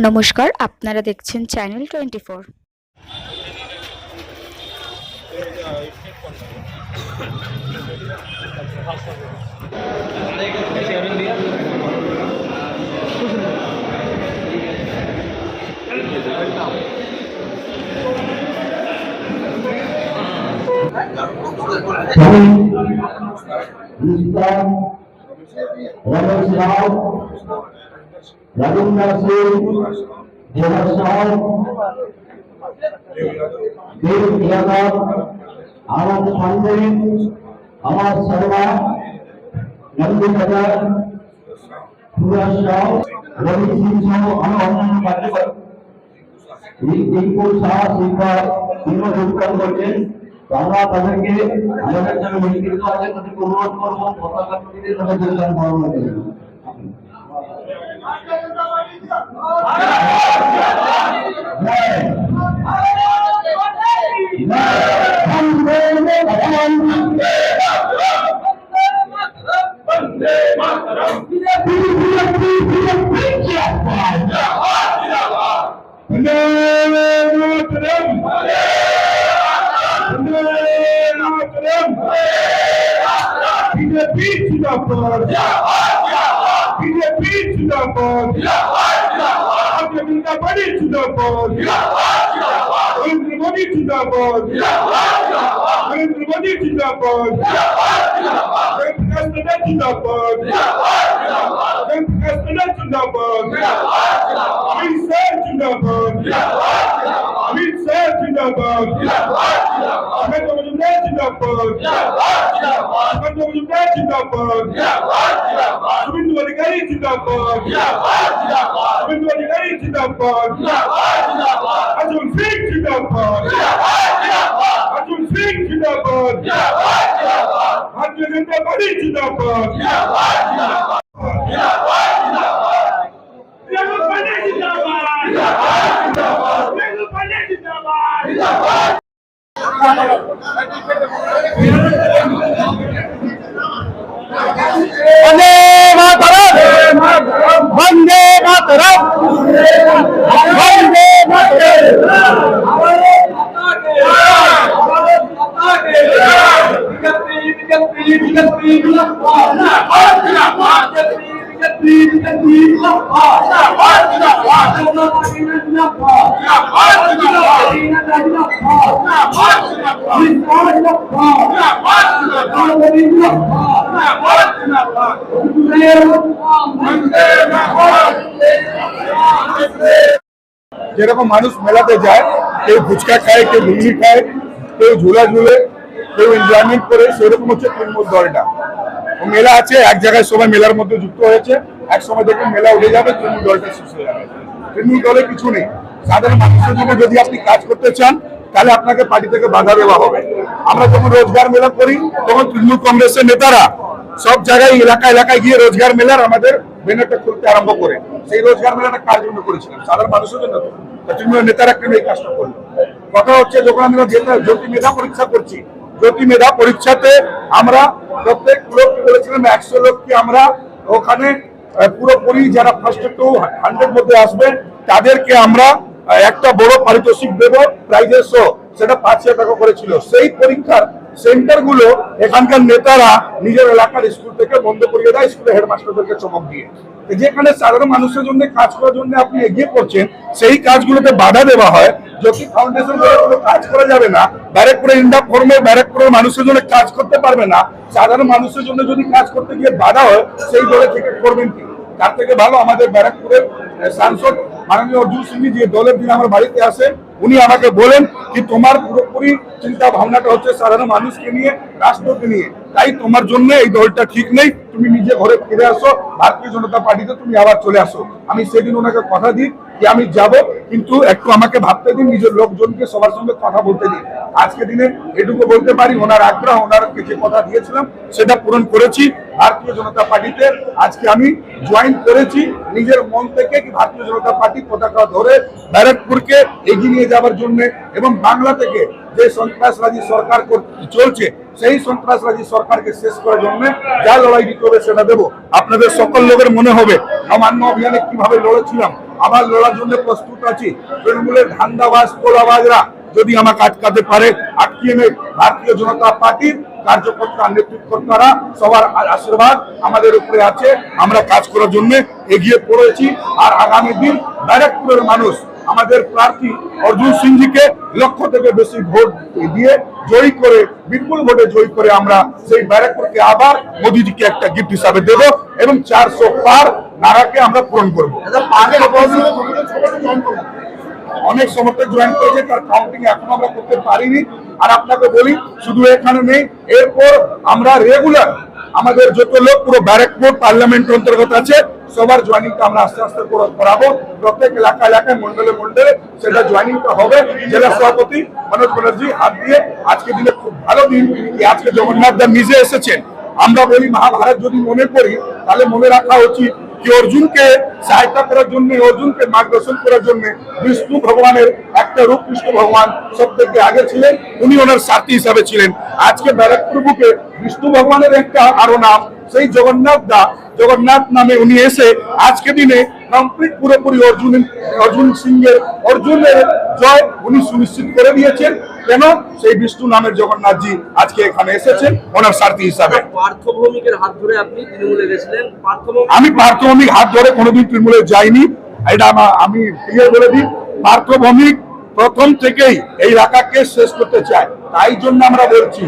নমস্কার, আপনারা দেখছেন চ্যানেল 24। रमेश राव, रविंद्र सिंह, देवर साहब, देव यादव, आनंद पांडे, अमर शर्मा, नंदू नगर, सूरज राव, रवि सिंह साहब, अन्य पार्टी এই টিঙ্কুর শাহ সিংহ তিনও যোগদান করছেন। আমরা তাদেরকে আমাদের জন্য নির্মিত আছে তাদেরকে অনুরোধ করবো পতাকা তুলে তাদের যোগদান করানোর জন্য। যেরকম মানুষ মেলাতে যায়, কেউ ফুচকা খায়, কেউ ঘুগনি খায়, কেউ ঝুলা ঝুলে, কেউ এনজয়মেন্ট করে, সেরকম হচ্ছে তৃণমূল দলটা। মেলা আছে, এক জায়গায় সবাই মেলার মধ্যে যুক্ত হয়েছে, এক সময় দেখবেন মেলা উঠে যাবে, তৃণমূল দলটা শেষ হয়ে যাবে। তৃণমূল দলে কিছু নেই। সাধারণ মানুষের জন্য যদি আপনি কাজ করতে চান তাহলে আপনাকে পার্টি থেকে বাধা দেওয়া হবে। আমরা যখন রোজগার মেলা করি তখন তৃণমূল কংগ্রেসের নেতারা সব জায়গায় এলাকা এলাকায় গিয়ে রোজগার মেলার আমাদের ব্যানারটা খুলতে আরম্ভ করে। সেই রোজগার মেলাটা কার জন্য করেছিলাম? সাধারণ মানুষের জন্য। তৃণমূলের নেতারা কেন এই কাজটা করলো? কথা হচ্ছে, যখন আমরা জ্যোতি মেধা পরীক্ষা করছি, জ্যোতি মেধা পরীক্ষাতে আমরা প্রত্যেক লোককে বলেছিলাম 100 লোককে আমরা ওখানে পুরোপুরি যারা ফার্স্ট টু 100 মধ্যে আসবে তাদেরকে আমরা একটা বড় পারিতোষিক দেব, প্রাইজের শো, সেটা 5,000 টাকা করেছিল। সেই পরীক্ষার সেন্টার গুলো এখানকার নেতারা নিজের এলাকার স্কুল থেকে বন্ধ করিয়ে দেয়, স্কুলের হেডমাস্টারদেরকে চমক দিয়ে। যেখানে সাধারণ মানুষের জন্য কাজ করার জন্য আপনি এগিয়ে পড়ছেন, সেই কাজগুলোতে বাধা দেওয়া হয়। জ্যোতি ফাউন্ডেশন বলে কোনো কাজ করা যাবে না, ব্যারাকপুরে ইন্ডা ফর্মে ব্যারাকপুরের মানুষের জন্য কাজ করতে পারবে না। সাধারণ মানুষের জন্য যদি কাজ করতে গিয়ে বাধা হয়, সেই দলে থেকে করবেন কি? তার থেকে ভালো আমাদের ব্যারাকপুরের সাংসদ মাননীয় অর্জুন সিং যে দলের দিন আমার বাড়িতে আসেন, উনি আমাকে বলেন কি তোমার পুরোপুরি চিন্তা ভাবনাটা হচ্ছে সাধারণ মানুষকে নিয়ে, রাষ্ট্রকে নিয়ে, তাই তোমার জন্য এই দলটা ঠিক নেই, তুমি নিজে ঘরে ফিরে আসো, ভারতীয় জনতা পার্টিতে তুমি আবার চলে আসো। আমি সেদিন ওনাকে কথা দিই যে আমি যাব, কিন্তু একটু আমাকে ভাবতে দিন, নিজের লোকজনকে সবার সঙ্গে কথা বলতে দিন। আজকে দিনে এটুকু বলতে পারি, ওনার আগ্রহ, ওনার যে কথা দিয়েছিলাম সেটা পূরণ করেছি। ভারতীয় জনতা পার্টিতে আজকে আমি জয়েন করেছি নিজের মন থেকে, কি ভারতীয় জনতা পার্টি পতাকা ধরে ব্যারাকপুরকে এগিয়ে নিয়ে যাওয়ার জন্য, এবং বাংলা থেকে যে সন্ত্রাসবাদী সরকার চলছে সেই সন্ত্রাসবাদী সরকারকে শেষ করার জন্য যা লড়াই দিতে হবে সেটা দেবো। আপনাদের সকল লোকের মনে হবে নবান্ন অভিযানে কিভাবে লড়েছিলাম, আবার লড়ার জন্য প্রস্তুত আছি। তৃণমূলের ধান্দাবাজ কোলাবাজরা যদি আমাকে আটকাতে পারে, আটকিয়ে নেই। ভারতীয় জনতা পার্টির কার্যকর্তা নেতৃত্বকর্তারা সবার আশীর্বাদ আমাদের উপরে আছে, আমরা কাজ করার জন্য এগিয়ে পড়েছি। আর আগামী দিন ব্যারাকপুরের মানুষ আমাদের প্রার্থী অর্জুন সিংজিকে লক্ষ থেকে বেশি ভোট দিয়ে জয়ী করে, বিপুল ভোটে জয়ী করে আমরা সেই ব্যারাকপুরকে আবার মোদীজিকে একটা গিফট হিসাবে দেব এবং 400 পার নারাকে আমরা পূরণ করবো। অনেক সমর্থক জয়েন করেছে, তার কাউন্টিং এখন আমরা করতে পারিনি। আর আপনাকে বলি, শুধু এখানে নেই, এরপর আমরা রেগুলার আমাদের যত লোক পুরো ব্যারাকপুর পার্লামেন্ট অন্তর্গত আছে সবার জয়েনিংটা আমরা আস্তে আস্তে করাবো। প্রত্যেক এলাকায় মন্ডলে মন্ডলে সেটা জয়েনিংটা হবে। জেলা সভাপতি মনোজ ব্যানার্জি হাত দিয়ে আজকে দিনে খুব ভালো দিন, আজকে জগন্নাথ দা নিজে এসেছেন। আমরা বলি মহাভারত যদি মনে করি তাহলে মনে রাখা উচিত कि अर्जुन के सहायता করার জন্য, অর্জুনকে মার্গদর্শন করার জন্য বিষ্ণু ভগবানের একটা রূপ কৃষ্ণ ভগবান সব থেকে আগে ছিলেন, উনি ওনার সাথী হিসাবে ছিলেন। আজকে ব্যারাকপুর বুকে বিষ্ণু ভগবানের একটা আরো নাম, সেই জগন্নাথ দা, জগন্নাথ নামে উনি এসে আজকে দিনে কমপ্লিট পুরোপুরি অর্জুন সিংয়ের অর্জুনের জয় উনি সুনিশ্চিত করে দিয়েছেন। কেন? সেই বিষ্ণু নামের জগন্নাথজি আজকে এখানে এসেছেন ওনার সারথি হিসাবে। পার্থভৌমিকের হাত ধরে আপনি তৃণমূলে গেছিলেন। আমি পার্থভৌমিক হাত ধরে কোনোদিন তৃণমূলে যাইনি, এটা আমি ক্লিয়ার বলে দিই। পার্থভৌমিক প্রথম থেকেই এই এলাকাকে শেষ করতে চায়, তাই জন্য আমরা বলছি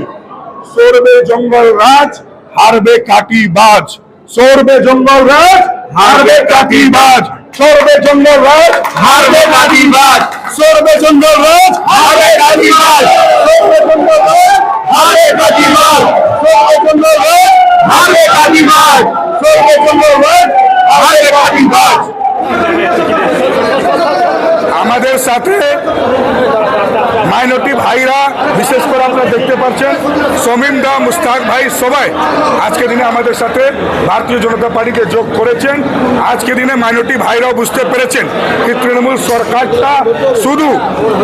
সরবে জঙ্গল রাজ, হারবে কাটি বাজ। সরবে জঙ্গল রাজ, হারবে কাটি বাজ। সরবে জঙ্গল রাজ, হারবে কাটি বাজ। সরবে জঙ্গল রাজ, হারবে কাটি বাজ। সরবে জঙ্গল রাজ, হারবে কাটি বাজ। সরবে জঙ্গল রাজ, হারবে কাটি বাজ। সরবে জঙ্গল রাজ, হারবে কাটি বাজ। আমাদের সাথে মাইনরিটি ভাইরা, বিশেষ করে আপনারা দেখতে পাচ্ছেন সমীম দা, মুস্তাক ভাই সবাই আজকে দিনে আমাদের সাথে ভারতীয় জনতা পার্টিকে যোগ করেছেন। আজকে দিনে মাইনরিটি ভাইরাও বুঝতে পেরেছেন কি তৃণমূল সরকারটা শুধু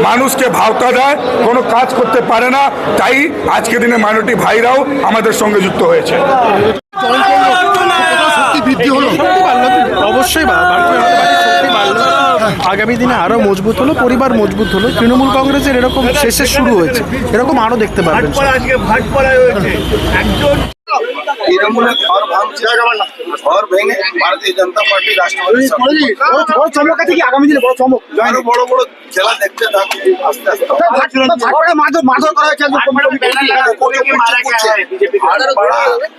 মানুষকে ভাওতা দেয়, কোনো কাজ করতে পারে না। তাই আজকে দিনে মাইনরিটি ভাইরাও আমাদের সঙ্গে যুক্ত হয়েছে। অবশ্যই ভারতীয় জনতা পার্টির শক্তি বাড়লো, আগামী দিনে আরো মজবুত হলো, পরিবার মজবুত হলো। তৃণমূল কংগ্রেসের এরকম শেষে শুরু হয়েছে, এরকম আরো দেখতে পারবেন। তৃণমূলের ঘর ভেঙে ভারতীয় জনতা পার্টি রাষ্ট্রপতি আগামী দিনে বড় চমক, আরো বড় বড় খেলা দেখতে থাকবে আস্তে আস্তে।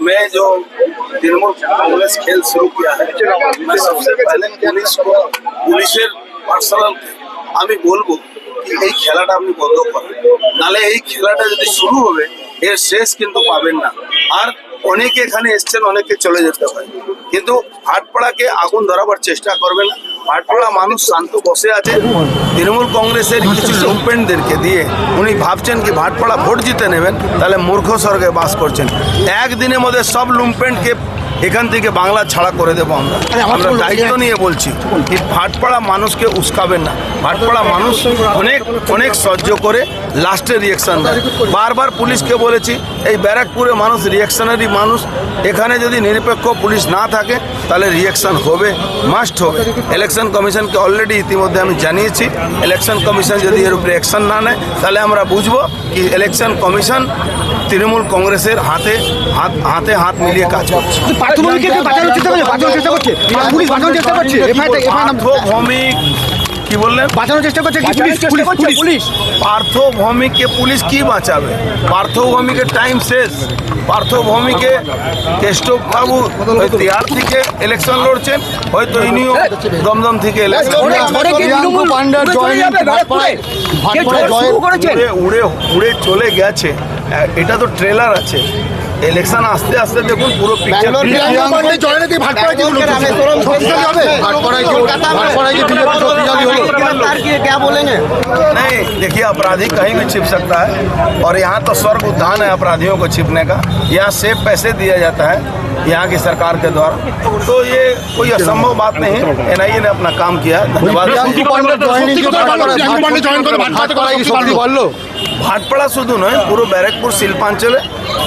मैं जो तृणमूल कांग्रेस खेल शुरू किया है, मैं सबसे पहले পুলিশের পার্সোনাল আমি বলবো এই খেলাটা আপনি বন্ধ করেন, নালে এই খেলাটা যদি শুরু হবে এর শেষ কিন্তু পাবেন না। আর অনেকে এখানে এসছেন, অনেকে চলে যেতে হয়, কিন্তু ভাটপাড়াকে আগুন ধরাবার চেষ্টা করবেন না। ভাটপাড়া মানুষ শান্ত বসে আছে। তৃণমূল কংগ্রেসের কিছু লুম্পেনদেরকে দিয়ে উনি ভাবছেন কি ভাটপাড়া ভোট জিতে নেবেন, তাহলে মূর্খ স্বর্গে বাস করছেন। একদিনের মধ্যে সব লুম্পেনকে এখান থেকে বাংলা ছাড়া করে দেবো আমরা। আমরা দায়িত্ব নিয়ে বলছি কি ভাটপাড়া মানুষকে উস্কাবেন না। ভাটপাড়া মানুষ অনেক অনেক সহ্য করে লাস্টে রিয়েকশন দেয়। বারবার পুলিশকে বলেছি এই ব্যারাকপুরে মানুষ রিয়েকশনারি মানুষ, এখানে যদি নিরপেক্ষ পুলিশ না থাকে তাহলে রিয়েকশন হবে, মাস্ট হবে। ইলেকশন কমিশনকে অলরেডি ইতিমধ্যে আমি জানিয়েছি, ইলেকশন কমিশন যদি এর উপরে অ্যাকশন না নেয় তাহলে আমরা বুঝবো কি ইলেকশন কমিশন তৃণমূল কংগ্রেসের হাতে হাত মিলিয়ে কাজ করছে। পার্থভৌমিক কি বললেন? বাঁচানোর চেষ্টা করছে পুলিশ। পার্থভৌমিককে পুলিশ কি বাঁচাবে? পার্থভৌমিকের টাইম শেষ। পার্থভৌমিকে কেষ্টব বাবু তিহার থেকে ইলেকশন লড়ছেন, হয়তো ইনিও দমদম থেকে উড়ে চলে গেছে। এটা তো ট্রেলার আছে, ইলেকশন আস্তে আস্তে দেখুন পুরো পিকচার। नहीं देखिए, अपराधी कहीं भी छिप सकता है और यहाँ तो स्वर्ग उद्यान है अपराधियों को छिपने का। यहाँ सेफ पैसे दिया जाता है यहाँ की सरकार के द्वारा, तो ये कोई असंभव बात नहीं है। एनआईए ने अपना काम किया। धन्यवाद। ভাটপাড়া শুধু নয়, পুরো ব্যারাকপুর শিল্পাঞ্চলে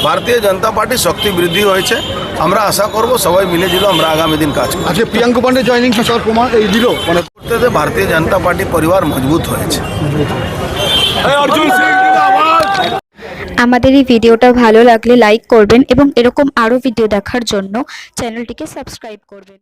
ভারতীয় জনতা পার্টি শক্তি বৃদ্ধি হয়েছে। আমরা আশা করব সবাই মিলে আমরা আগামী দিন কাজ করব। আজকে প্রিয়াঙ্কা পান্ডে জয়েনিং প্রমাণ দিল মানে ভারতীয় জনতা পার্টি পরিবার মজবুত হয়েছে। আমাদের এই ভিডিওটা ভালো লাগলে লাইক করবেন এবং এরকম আরও ভিডিও দেখার জন্য চ্যানেলটিকে সাবস্ক্রাইব করবেন।